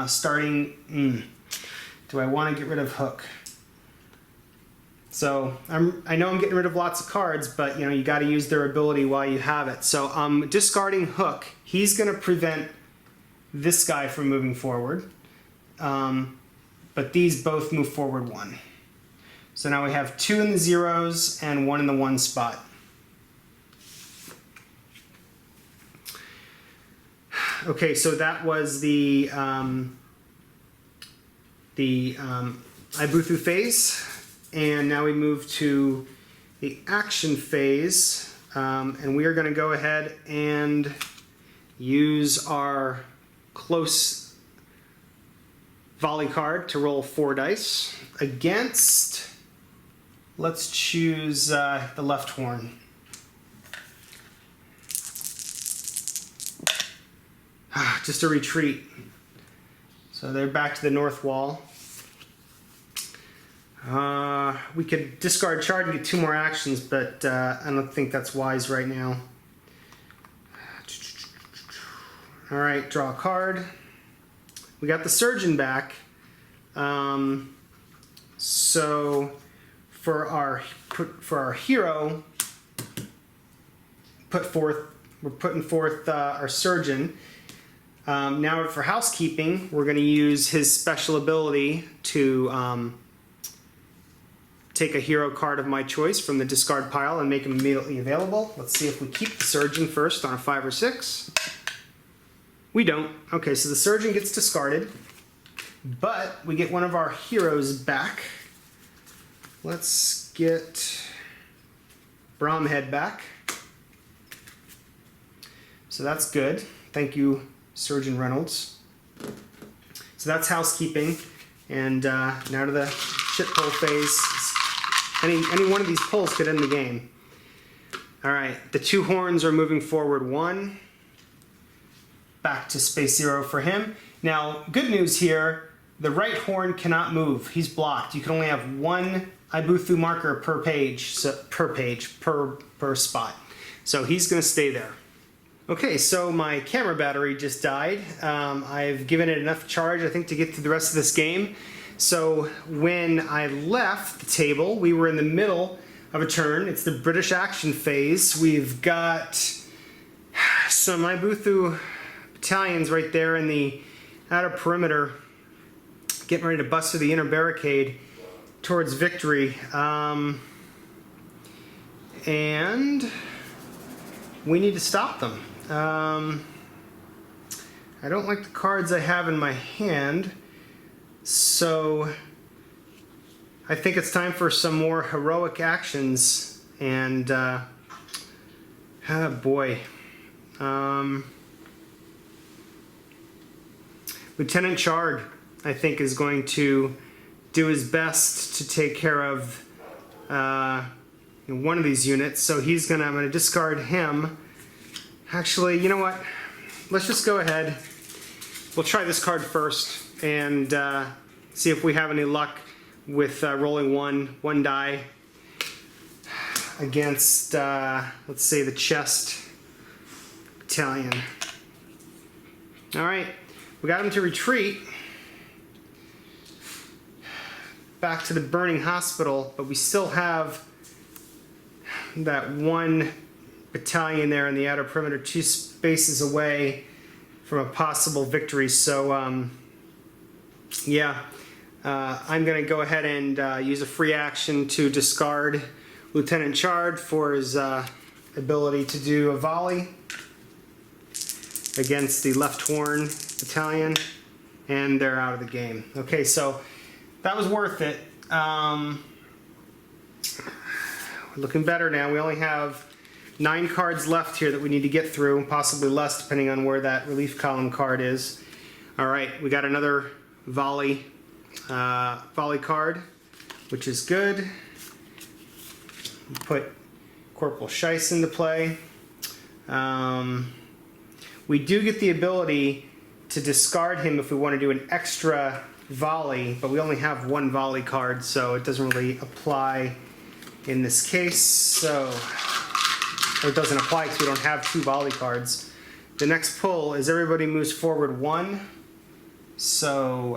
starting, do I want to get rid of Hook? So, I know I'm getting rid of lots of cards, but you got to use their ability while you have it. So I'm discarding Hook. He's going to prevent this guy from moving forward. But these both move forward 1. So now we have 2 in the 0s and 1 in the 1 spot. Okay, so that was the Ibuthu phase, and now we move to the action phase, and we are going to go ahead and use our close volley card to roll 4 dice against, let's choose the left horn. Just a retreat. So they're back to the north wall. We could discard charge and get 2 more actions, but I don't think that's wise right now. Alright, draw a card. We got the surgeon back. So for our hero, we're putting forth our surgeon. Now for housekeeping, we're going to use his special ability to take a hero card of my choice from the discard pile and make him immediately available. Let's see if we keep the surgeon first on a 5 or 6. We don't. Okay, so the surgeon gets discarded, but we get one of our heroes back. Let's get Bromhead back. So that's good. Thank you, Surgeon Reynolds. So that's housekeeping. And now to the shit pull phase. Any one of these pulls could end the game. All right, the 2 horns are moving forward 1. Back to space 0 for him. Now, good news here, the right horn cannot move. He's blocked. You can only have 1 Ibuthu marker per page, per spot. So he's going to stay there. Okay, so my camera battery just died. I've given it enough charge, I think, to get through the rest of this game. So when I left the table, we were in the middle of a turn. It's the British action phase. We've got some Ibuthu battalions right there in the outer perimeter, getting ready to bust through the inner barricade towards victory. And we need to stop them. I don't like the cards I have in my hand, so I think it's time for some more heroic actions. And oh boy, Lieutenant Chard, I think, is going to do his best to take care of one of these units. So I'm going to discard him. Actually, you know what? Let's just go ahead. We'll try this card first and see if we have any luck with rolling one die against, let's say, the chest battalion. All right, we got him to retreat back to the burning hospital, but we still have that 1 battalion there in the outer perimeter, 2 spaces away from a possible victory. So yeah, I'm going to go ahead and use a free action to discard Lieutenant Chard for his ability to do a volley against the left horn battalion, and they're out of the game. Okay, so that was worth it. Looking better now. We only have 9 cards left here that we need to get through, possibly less depending on where that relief column card is. All right, we got another volley card, which is good. Put Corporal Scheiss into play. We do get the ability to discard him if we want to do an extra volley, but we only have 1 volley card, so it doesn't really apply in this case. So it doesn't apply because we don't have 2 volley cards. The next pull is everybody moves forward 1. So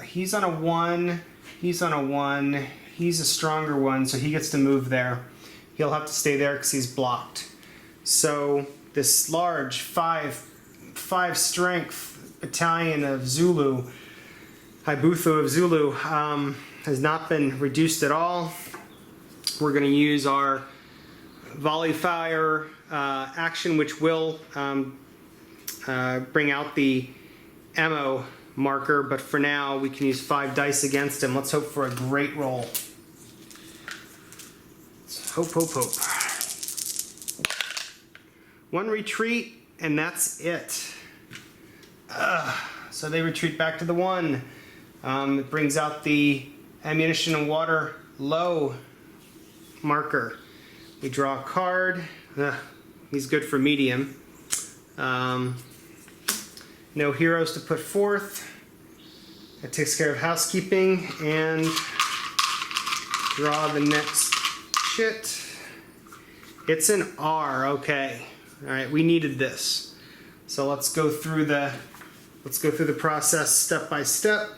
he's on a 1, he's on a 1, he's a stronger 1, so he gets to move there. He'll have to stay there because he's blocked. So this large 5 strength battalion of Zulu, Ibuthu of Zulu, has not been reduced at all. We're going to use our volley fire action, which will bring out the ammo marker, but for now we can use 5 dice against him. Let's hope for a great roll. Let's hope, hope, hope. 1 retreat, and that's it. So they retreat back to the 1. It brings out the ammunition and water low marker. We draw a card. He's good for medium. No heroes to put forth. That takes care of housekeeping, and draw the next chit. It's an R, okay. All right, we needed this. So let's go through the process step by step.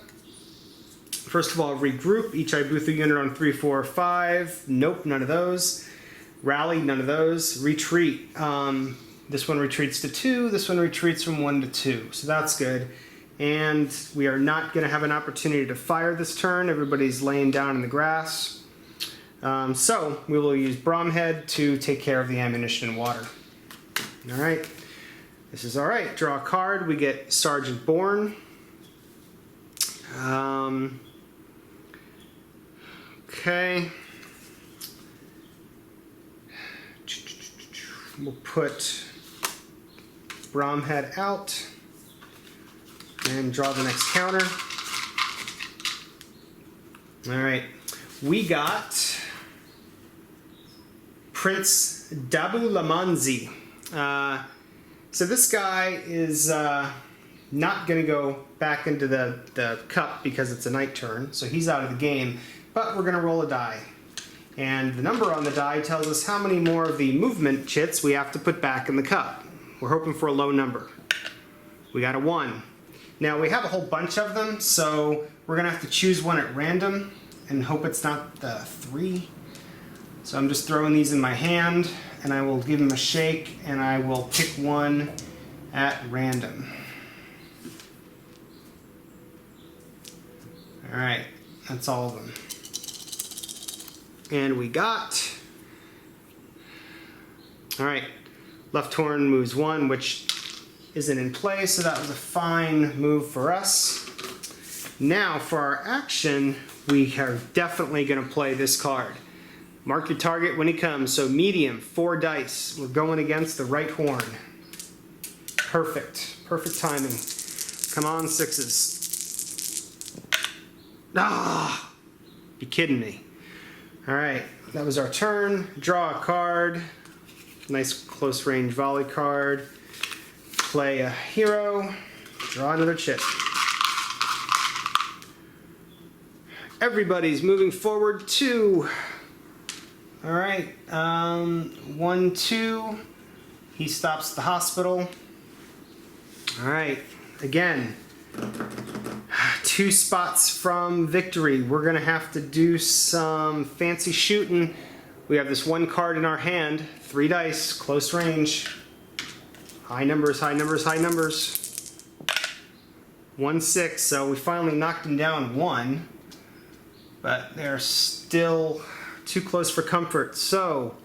First of all, regroup each Ibutha unit on 3, 4, 5. Nope, none of those. Rally, none of those. Retreat. This one retreats to 2. This one retreats from 1 to 2. So that's good. And we are not going to have an opportunity to fire this turn. Everybody's laying down in the grass. So we will use Bromhead to take care of the ammunition and water. All right. This is all right. Draw a card. We get Sergeant Bourne. Okay. We'll put Bromhead out and draw the next counter. All right. We got Prince Dabu Lamanzi. So this guy is not going to go back into the cup because it's a night turn, so he's out of the game, but we're going to roll a die. And the number on the die tells us how many more of the movement chits we have to put back in the cup. We're hoping for a low number. We got a 1. Now we have a whole bunch of them, so we're going to have to choose one at random and hope it's not the 3. So I'm just throwing these in my hand, and I will give them a shake, and I will pick one at random. All right, that's all of them. And we got, all right, left horn moves 1, which isn't in play, so that was a fine move for us. Now for our action, we are definitely going to play this card. Mark your target when he comes. So medium, 4 dice. We're going against the right horn. Perfect. Perfect timing. Come on, 6s. Ah! You kidding me? All right, that was our turn. Draw a card. Nice close range volley card. Play a hero. Draw another chit. Everybody's moving forward 2. All right, 1, 2. He stops at the hospital. All right, again, 2 spots from victory. We're gonna have to do some fancy shooting. We have this 1 card in our hand, 3 dice, close range. High numbers, high numbers, high numbers. 1, 6, so we finally knocked him down 1, but they're still too close for comfort. So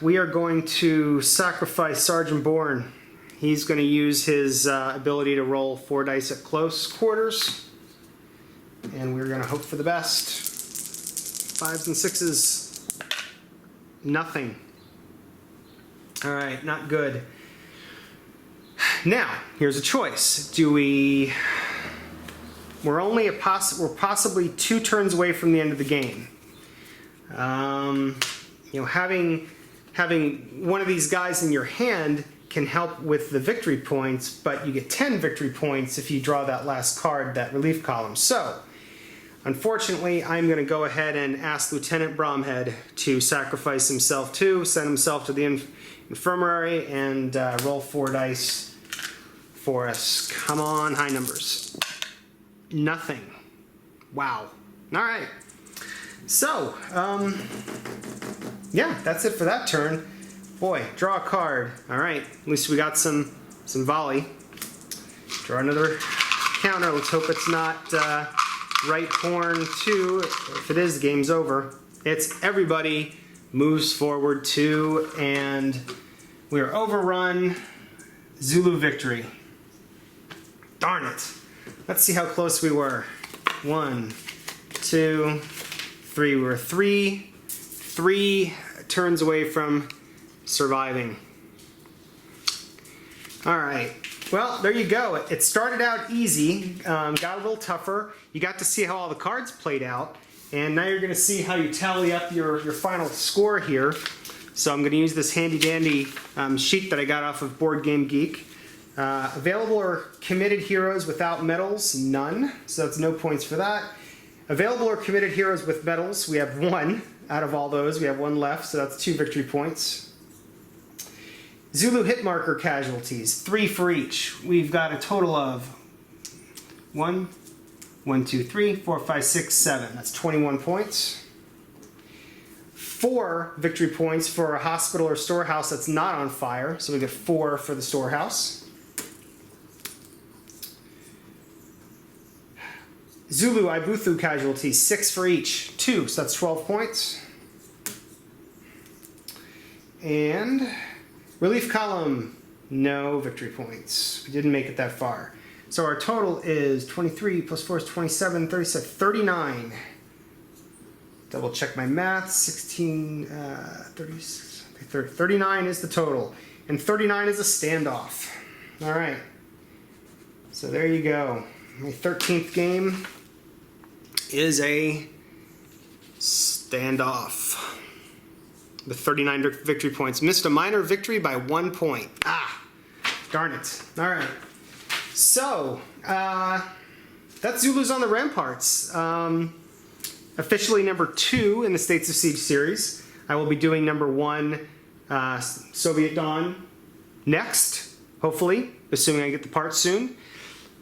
we are going to sacrifice Sergeant Bourne. He's going to use his ability to roll 4 dice at close quarters, and we're going to hope for the best. 5s and 6s, nothing. All right, not good. Now here's a choice. We're possibly 2 turns away from the end of the game. You know, having one of these guys in your hand can help with the victory points, but you get 10 victory points if you draw that last card, that relief column. So, unfortunately, I'm going to go ahead and ask Lieutenant Bromhead to sacrifice himself too, send himself to the infirmary, and roll 4 dice for us. Come on, high numbers. Nothing. Wow. All right. So, yeah, that's it for that turn. Boy, draw a card. All right. At least we got some volley. Draw another counter. Let's hope it's not right horn 2. If it is, the game's over. It's everybody moves forward 2, and we are overrun. Zulu victory. Darn it. Let's see how close we were. 1, 2, 3. We were 3 turns away from surviving. All right. Well, there you go. It started out easy, got a little tougher. You got to see how all the cards played out, and now you're going to see how you tally up your final score here. So I'm going to use this handy dandy sheet that I got off of Board Game Geek. Available or committed heroes without medals, none. So that's no points for that. Available or committed heroes with medals, we have 1 out of all those. We have 1 left, so that's 2 victory points. Zulu hit marker casualties, 3 for each. We've got a total of 1, 2, 3, 4, 5, 6, 7. That's 21 points. 4 victory points for a hospital or storehouse that's not on fire, so we get 4 for the storehouse. Zulu Ibuthu casualties, 6 for each, 2, so that's 12 points. And relief column, no victory points. We didn't make it that far. So our total is 23 plus 4 is 27, 37, 39. Double check my math, 16, 36, 39 is the total. And 39 is a standoff. All right, so there you go. My 13th game is a standoff with 39 victory points. Missed a minor victory by 1 point. Ah, darn it. All right. So, that's Zulus on the Ramparts. Officially number 2 in the States of Siege series. I will be doing number 1, Soviet Dawn, next, hopefully, assuming I get the parts soon.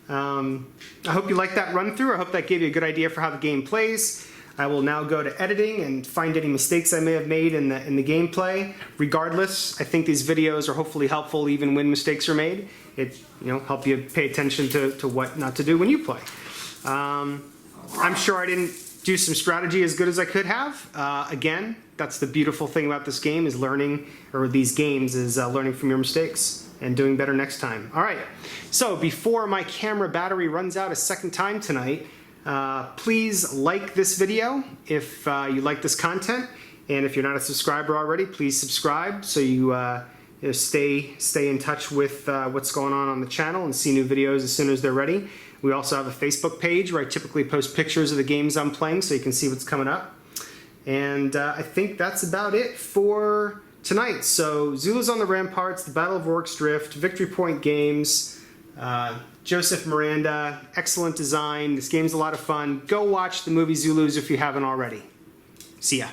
I hope you liked that run through. I hope that gave you a good idea for how the game plays. I will now go to editing and find any mistakes I may have made in the gameplay. Regardless, I think these videos are hopefully helpful even when mistakes are made. It help you pay attention to what not to do when you play. I'm sure I didn't do some strategy as good as I could have. Again, that's the beautiful thing about this game is learning, or these games is learning from your mistakes and doing better next time. All right, so before my camera battery runs out a second time tonight, please like this video if you like this content, and if you're not a subscriber already, please subscribe so you stay in touch with what's going on the channel and see new videos as soon as they're ready. We also have a Facebook page where I typically post pictures of the games I'm playing so you can see what's coming up. And I think that's about it for tonight. So Zulus on the Ramparts, the Battle of Rorke's Drift, Victory Point Games, Joseph Miranda, excellent design. This game's a lot of fun. Go watch the movie Zulus if you haven't already. See ya.